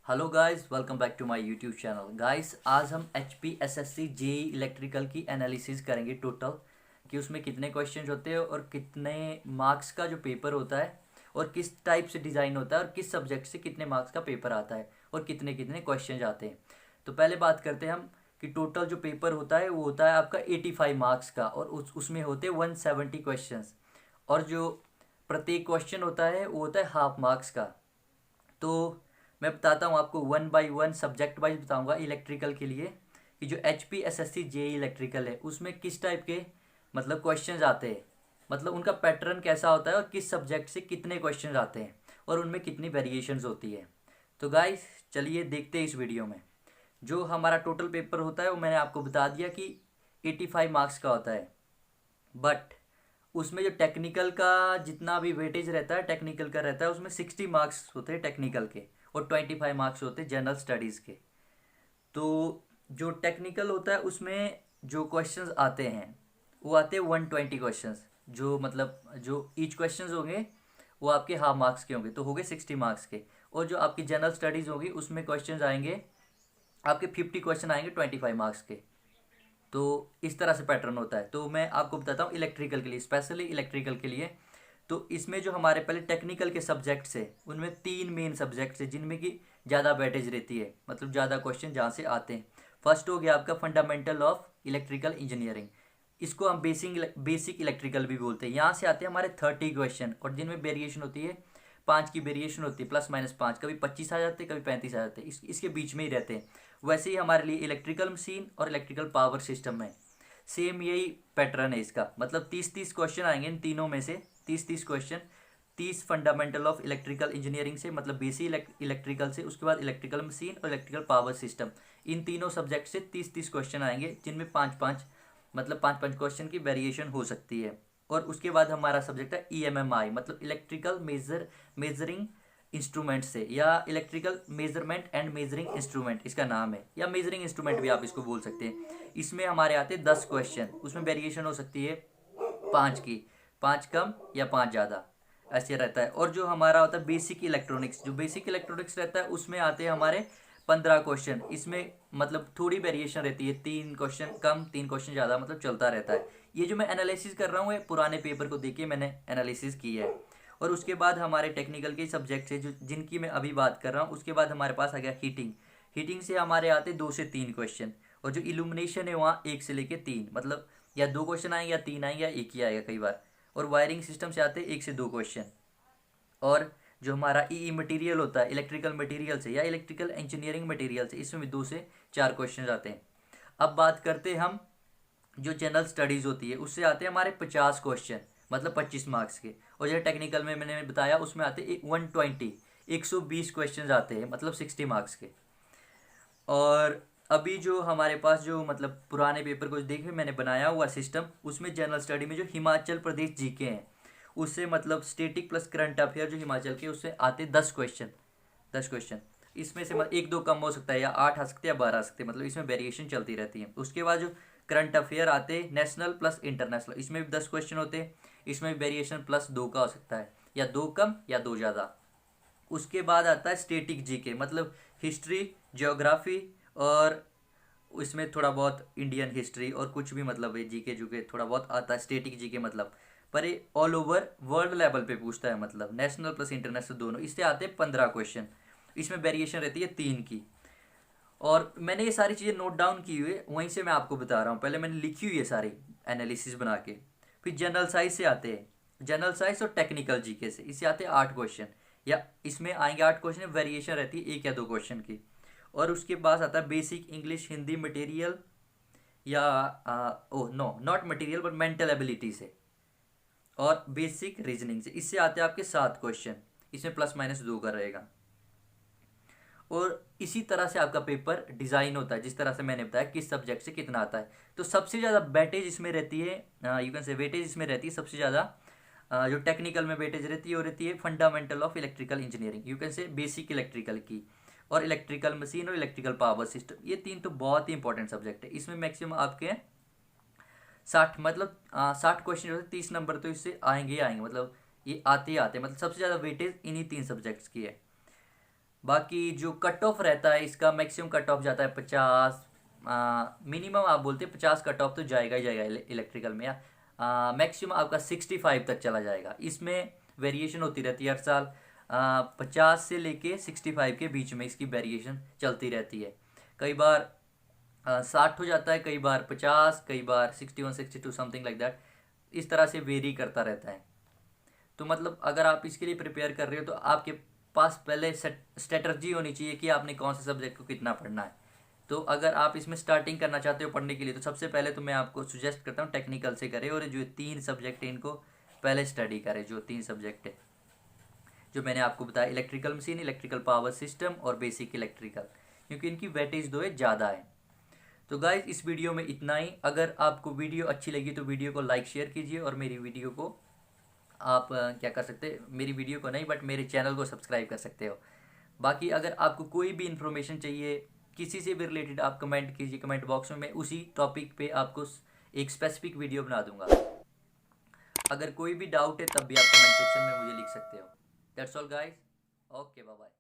Hello guys, welcome back to my YouTube channel. Guys, आज हम H P S S C JE electrical की analysis करेंगे total, कि उसमें कितने क्वेश्चन होते हैं और कितने मार्क्स का जो पेपर होता है और किस टाइप से डिज़ाइन होता है और किस सब्जेक्ट से कितने मार्क्स का पेपर आता है और कितने कितने क्वेश्चन आते हैं। तो पहले बात करते हैं हम कि टोटल जो पेपर होता है वो होता है आपका 85 मार्क्स का, और उसमें होते हैं 170 क्वेश्चन। और जो प्रत्येक क्वेश्चन होता है वो होता है हाफ मार्क्स का। तो मैं बताता हूँ आपको one by one, subject wise बताऊँगा इलेक्ट्रिकल के लिए, कि जो H P S S C J electrical है उसमें किस टाइप के मतलब क्वेश्चंस आते हैं, मतलब उनका पैटर्न कैसा होता है और किस सब्जेक्ट से कितने क्वेश्चंस आते हैं और उनमें कितनी वेरिएशंस होती है। तो गाइस, चलिए देखते हैं इस वीडियो में। जो हमारा टोटल पेपर होता है वो मैंने आपको बता दिया कि 85 मार्क्स का होता है। बट उसमें जो टेक्निकल का जितना भी वेटेज रहता है, टेक्निकल का रहता है, उसमें 60 मार्क्स होते हैं टेक्निकल के और 25 मार्क्स होते हैं जनरल स्टडीज़ के। तो जो टेक्निकल होता है उसमें जो क्वेश्चंस आते हैं वो आते हैं 120 क्वेश्चंस, जो मतलब जो ईच क्वेश्चंस होंगे वो आपके हाफ मार्क्स के होंगे, तो हो गए 60 मार्क्स के। और जो आपकी जनरल स्टडीज़ होगी उसमें क्वेश्चंस आएंगे आपके 50 क्वेश्चन आएंगे 25 मार्क्स के। तो इस तरह से पैटर्न होता है। तो मैं आपको बताता हूँ इलेक्ट्रिकल के लिए, स्पेशली इलेक्ट्रिकल के लिए। तो इसमें जो हमारे पहले टेक्निकल के सब्जेक्ट्स है उनमें तीन मेन सब्जेक्ट्स है जिनमें कि ज़्यादा वेटेज रहती है, मतलब ज़्यादा क्वेश्चन जहाँ से आते हैं। फर्स्ट हो गया आपका फंडामेंटल ऑफ इलेक्ट्रिकल इंजीनियरिंग। इसको हम बेसिक इलेक्ट्रिकल भी बोलते हैं। यहाँ से आते हैं हमारे 30 क्वेश्चन, और जिनमें वेरिएशन होती है, 5 की वेरिएशन होती है, +-5, कभी 25 आ जाते हैं, कभी 35 आ जाते हैं, इसके बीच में ही रहते हैं। वैसे ही हमारे लिए इलेक्ट्रिकल मशीन और इलेक्ट्रिकल पावर सिस्टम में सेम यही पैटर्न है इसका, मतलब 30-30 क्वेश्चन आएंगे इन तीनों में से। 30-30 question, 30 fundamental of electrical engineering से, मतलब बेसिक इलेक्ट्रिकल से, उसके बाद इलेक्ट्रिकल मशीन और इलेक्ट्रिकल पावर सिस्टम। इन तीनों सब्जेक्ट से 30-30 क्वेश्चन आएंगे, जिनमें 5-5, मतलब 5-5 क्वेश्चन की वेरिएशन हो सकती है। और उसके बाद हमारा सब्जेक्ट है EMMI, मतलब इलेक्ट्रिकल मेजरिंग इंस्ट्रूमेंट से, या electrical measurement and measuring instrument इसका नाम है, या मेजरिंग इंस्ट्रूमेंट भी आप इसको बोल सकते हैं। इसमें हमारे आते हैं 10 क्वेश्चन, उसमें वेरिएशन हो सकती है 5 की, 5 कम या 5 ज़्यादा, ऐसे रहता है। और जो हमारा होता है बेसिक इलेक्ट्रॉनिक्स, जो बेसिक इलेक्ट्रॉनिक्स रहता है उसमें आते हैं हमारे 15 क्वेश्चन। इसमें मतलब थोड़ी वेरिएशन रहती है, 3 क्वेश्चन कम, 3 क्वेश्चन ज़्यादा, मतलब चलता रहता है। ये जो मैं एनालिसिस कर रहा हूँ ये पुराने पेपर को देख के मैंने एनालिसिस की है। और उसके बाद हमारे टेक्निकल के सब्जेक्ट है जो जिनकी मैं अभी बात कर रहा हूँ, उसके बाद हमारे पास आ गया हीटिंग। हीटिंग से हमारे आते 2 से 3 क्वेश्चन। और जो इल्यूमिनेशन है वहाँ 1 से लेके 3, मतलब या 2 क्वेश्चन आएंगे या 3 आएंगे या एक ही आएगा कई बार। और वायरिंग सिस्टम से आते 1 से 2 क्वेश्चन। और जो हमारा ई मटेरियल होता है इलेक्ट्रिकल मटेरियल से या इलेक्ट्रिकल इंजीनियरिंग मटेरियल से, इसमें भी 2 से 4 क्वेश्चन आते हैं। अब बात करते हैं हम जो जनरल स्टडीज़ होती है उससे आते हैं हमारे 50 क्वेश्चन, मतलब 25 मार्क्स के। और जो टेक्निकल में मैंने बताया उसमें आते 120, 120 क्वेश्चन आते हैं, मतलब 60 मार्क्स के। और अभी जो हमारे पास जो मतलब पुराने पेपर को देखे मैंने बनाया हुआ सिस्टम, उसमें जनरल स्टडी में जो हिमाचल प्रदेश जीके हैं उससे, मतलब स्टेटिक प्लस करंट अफेयर जो हिमाचल के, उससे आते 10 क्वेश्चन। 10 क्वेश्चन, इसमें से मतलब 1-2 कम हो सकता है, या 8 आ सकते हैं या 12 आ सकते हैं, मतलब इसमें वेरिएशन चलती रहती है। उसके बाद जो करंट अफेयर आते नेशनल प्लस इंटरनेशनल, इसमें भी 10 क्वेश्चन होते हैं। इसमें भी वेरिएशन +2 का हो सकता है, या 2 कम या 2 ज़्यादा। उसके बाद आता है स्टेटिक जीके, मतलब हिस्ट्री, ज्योग्राफी, और इसमें थोड़ा बहुत इंडियन हिस्ट्री और कुछ भी, मतलब ये जीके जूके थोड़ा बहुत आता है स्टेटिक जीके, मतलब पर ये ऑल ओवर वर्ल्ड लेवल पे पूछता है, मतलब नेशनल प्लस इंटरनेशनल दोनों। इससे आते हैं 15 क्वेश्चन, इसमें वेरिएशन रहती है 3 की। और मैंने ये सारी चीज़ें नोट डाउन की हुई है, वहीं से मैं आपको बता रहा हूँ। पहले मैंने लिखी हुई है सारी एनालिसिस बना के। फिर जनरल साइंस से आते हैं, जनरल साइंस और टेक्निकल जीके से, इससे आते हैं 8 क्वेश्चन, या इसमें आएंगे 8 क्वेश्चन, वेरिएशन रहती है 1 या 2 क्वेश्चन की। और उसके बाद आता है बेसिक इंग्लिश हिंदी मटेरियल, या oh no, not material but mental ability से, और बेसिक रीजनिंग से। इससे आते हैं आपके 7 क्वेश्चन, इसमें +-2 का रहेगा। और इसी तरह से आपका पेपर डिज़ाइन होता है, जिस तरह से मैंने बताया किस सब्जेक्ट से कितना आता है। तो सबसे ज़्यादा वेटेज इसमें रहती है, यू कैन से वेटेज इसमें रहती है सबसे ज़्यादा। जो टेक्निकल में वेटेज रहती है वो रहती है fundamental of electrical engineering, you can say basic electrical की, और इलेक्ट्रिकल मशीन और इलेक्ट्रिकल पावर सिस्टम। ये 3 तो बहुत ही इंपॉर्टेंट सब्जेक्ट है। इसमें मैक्सिमम आपके 60, मतलब 60 क्वेश्चन होते हैं, 30 नंबर तो इससे आएंगे ही आएंगे, मतलब ये आते ही आते हैं। मतलब सबसे ज़्यादा वेटेज इन्हीं 3 सब्जेक्ट्स की है। बाकी जो कट ऑफ रहता है इसका, मैक्सिमम कट ऑफ जाता है 50, मिनिमम आप बोलते हैं 50 कट ऑफ तो जाएगा ही जाएगा इलेक्ट्रिकल में, या मैक्सिमम आपका 65 तक चला जाएगा। इसमें वेरिएशन होती रहती है हर साल, 50 से लेके 65 के बीच में इसकी वेरिएशन चलती रहती है। कई बार 60 हो जाता है, कई बार 50, कई बार 61 62 समथिंग लाइक दैट, इस तरह से वेरी करता रहता है। तो मतलब अगर आप इसके लिए प्रिपेयर कर रहे हो तो आपके पास पहले स्ट्रेटर्जी होनी चाहिए कि आपने कौन से सब्जेक्ट को कितना पढ़ना है। तो अगर आप इसमें स्टार्टिंग करना चाहते हो पढ़ने के लिए, तो सबसे पहले तो मैं आपको सुजेस्ट करता हूँ टेक्निकल से करें, और जो 3 सब्जेक्ट है इनको पहले स्टडी करें। जो 3 सब्जेक्ट है जो मैंने आपको बताया, electrical machine, electrical power system और बेसिक इलेक्ट्रिकल, क्योंकि इनकी वेटेज दो है ज़्यादा है। तो गाइज इस वीडियो में इतना ही। अगर आपको वीडियो अच्छी लगी तो वीडियो को लाइक शेयर कीजिए, और मेरी वीडियो को आप क्या कर सकते हैं, मेरी वीडियो को नहीं बट मेरे चैनल को सब्सक्राइब कर सकते हो। बाकी अगर आपको कोई भी इन्फॉर्मेशन चाहिए किसी से भी रिलेटेड, आप कमेंट कीजिए कमेंट बॉक्स में, मैं उसी टॉपिक पे आपको एक स्पेसिफिक वीडियो बना दूंगा। अगर कोई भी डाउट है तब भी आप कमेंट सेक्शन में मुझे लिख सकते हो। That's all guys, okay bye bye.